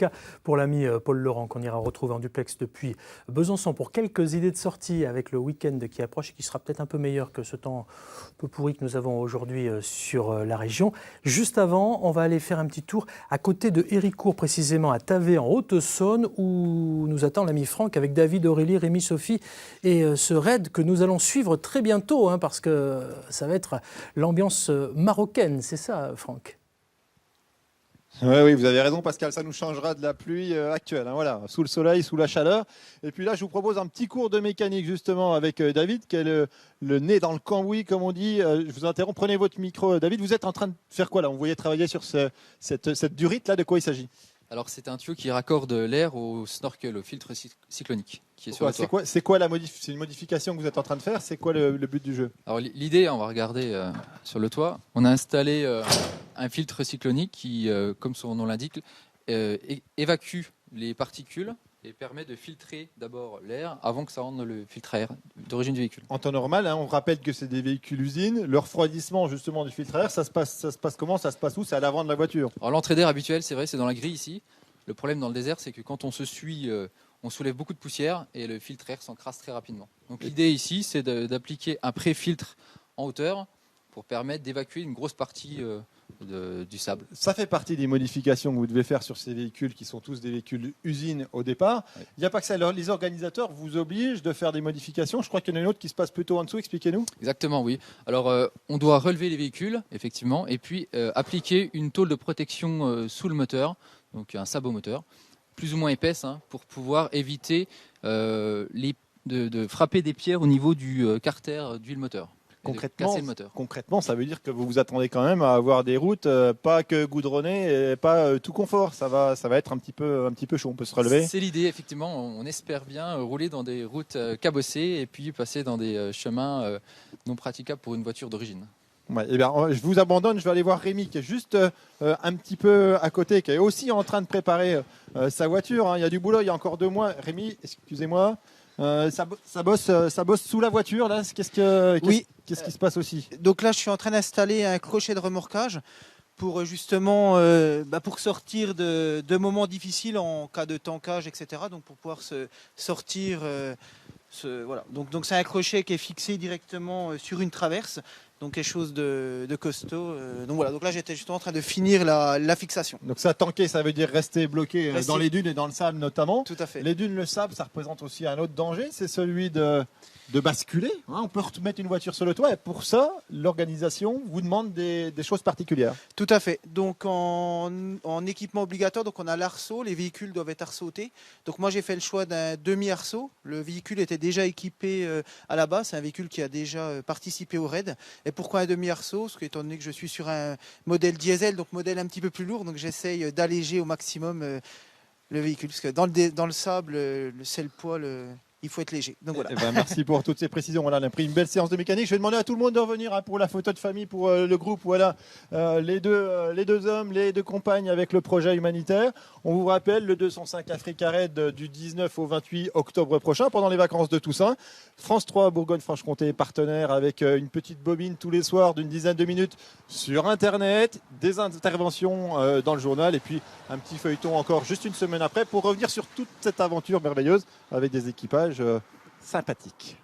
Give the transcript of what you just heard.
cas pour l'ami Paul Laurent, qu'on ira retrouver en duplex depuis Besançon pour quelques idées de sortie avec le week-end qui approche et qui sera peut-être un peu meilleur que ce temps un peu pourri que nous avons aujourd'hui sur la région. Juste avant, on va aller faire un petit tour à côté de Héricourt, précisément à Tavé en Haute-Saône, où nous attend l'ami Franck avec David, Aurélie, Rémi, Sophie et ce raid que nous allons suivre très bientôt, parce que ça va être l'ambiance marocaine, c'est ça Franck? Oui, vous avez raison Pascal, ça nous changera de la pluie actuelle, voilà, sous le soleil, sous la chaleur. Et puis là, je vous propose un petit cours de mécanique justement avec David, qui est le nez dans le cambouis, comme on dit. Je vous interromps, prenez votre micro. David, vous êtes en train de faire quoi là? On voyait travailler sur cette durite là, de quoi il s'agit? Alors c'est un tuyau qui raccorde l'air au snorkel, au filtre cyclonique qui est sur le toit. C'est quoi c'est une modification que vous êtes en train de faire? C'est quoi le but du jeu? Alors l'idée, on va regarder sur le toit. On a installé un filtre cyclonique qui, comme son nom l'indique, évacue les particules et permet de filtrer d'abord l'air avant que ça rentre dans le filtre à air d'origine du véhicule. En temps normal, on rappelle que c'est des véhicules usines. Le refroidissement justement du filtre à air, ça se passe comment? Ça se passe où? C'est à l'avant de la voiture? Alors l'entrée d'air habituelle, c'est vrai, c'est dans la grille ici. Le problème dans le désert, c'est que quand on se suit, on soulève beaucoup de poussière et le filtre air s'encrasse très rapidement. Donc l'idée ici, c'est d'appliquer un pré-filtre en hauteur pour permettre d'évacuer une grosse partie du sable. Ça fait partie des modifications que vous devez faire sur ces véhicules qui sont tous des véhicules usines au départ. Il n'y a pas que ça. Alors, les organisateurs vous obligent de faire des modifications. Je crois qu'il y en a une autre qui se passe plutôt en dessous. Expliquez-nous. Exactement, oui. Alors, on doit relever les véhicules, effectivement, et puis appliquer une tôle de protection sous le moteur, donc un sabot moteur, plus ou moins épaisse, pour pouvoir éviter de frapper des pierres au niveau du carter d'huile moteur. Concrètement, ça veut dire que vous vous attendez quand même à avoir des routes pas que goudronnées et pas tout confort. Ça va être un petit peu chaud. On peut se relever. C'est l'idée, effectivement. On espère bien rouler dans des routes cabossées et puis passer dans des chemins non praticables pour une voiture d'origine. Ouais, eh bien, je vous abandonne. Je vais aller voir Rémi qui est juste un petit peu à côté, qui est aussi en train de préparer sa voiture. Il y a du boulot. Il y a encore 2 mois. Rémi, excusez-moi. Ça bosse sous la voiture là. Qu'est-ce qui se passe aussi? Donc là, je suis en train d'installer un crochet de remorquage pour justement pour sortir de moments difficiles en cas de tankage, etc. Donc pour pouvoir se sortir. Voilà. Donc c'est un crochet qui est fixé directement sur une traverse. Donc quelque chose de costaud. Donc voilà. Donc là, j'étais justement en train de finir la fixation. Donc ça, tanker, ça veut dire rester bloqué dans les dunes et dans le sable notamment. Tout à fait. Les dunes, le sable, ça représente aussi un autre danger, c'est celui de basculer. On peut remettre une voiture sur le toit et pour ça, l'organisation vous demande des choses particulières. Tout à fait. Donc en équipement obligatoire, donc on a l'arceau, les véhicules doivent être arceautés. Donc moi j'ai fait le choix d'un demi-arceau. Le véhicule était déjà équipé à la base, c'est un véhicule qui a déjà participé au raid. Et pourquoi un demi-arceau? Parce qu'étant donné que je suis sur un modèle diesel, donc modèle un petit peu plus lourd, donc j'essaye d'alléger au maximum le véhicule. Parce que dans le sable, c'est le poids, il faut être léger. Donc voilà. Merci pour toutes ces précisions. Voilà, on a pris une belle séance de mécanique. Je vais demander à tout le monde de revenir pour la photo de famille, pour le groupe. Voilà, les deux hommes, les 2 compagnes avec le projet humanitaire. On vous rappelle le 205 Africa Raid du 19 au 28 octobre prochain, pendant les vacances de Toussaint. France 3 Bourgogne-Franche-Comté est partenaire avec une petite bobine tous les soirs d'une dizaine de minutes sur Internet, des interventions dans le journal et puis un petit feuilleton encore juste une semaine après pour revenir sur toute cette aventure merveilleuse avec des équipages sympathique.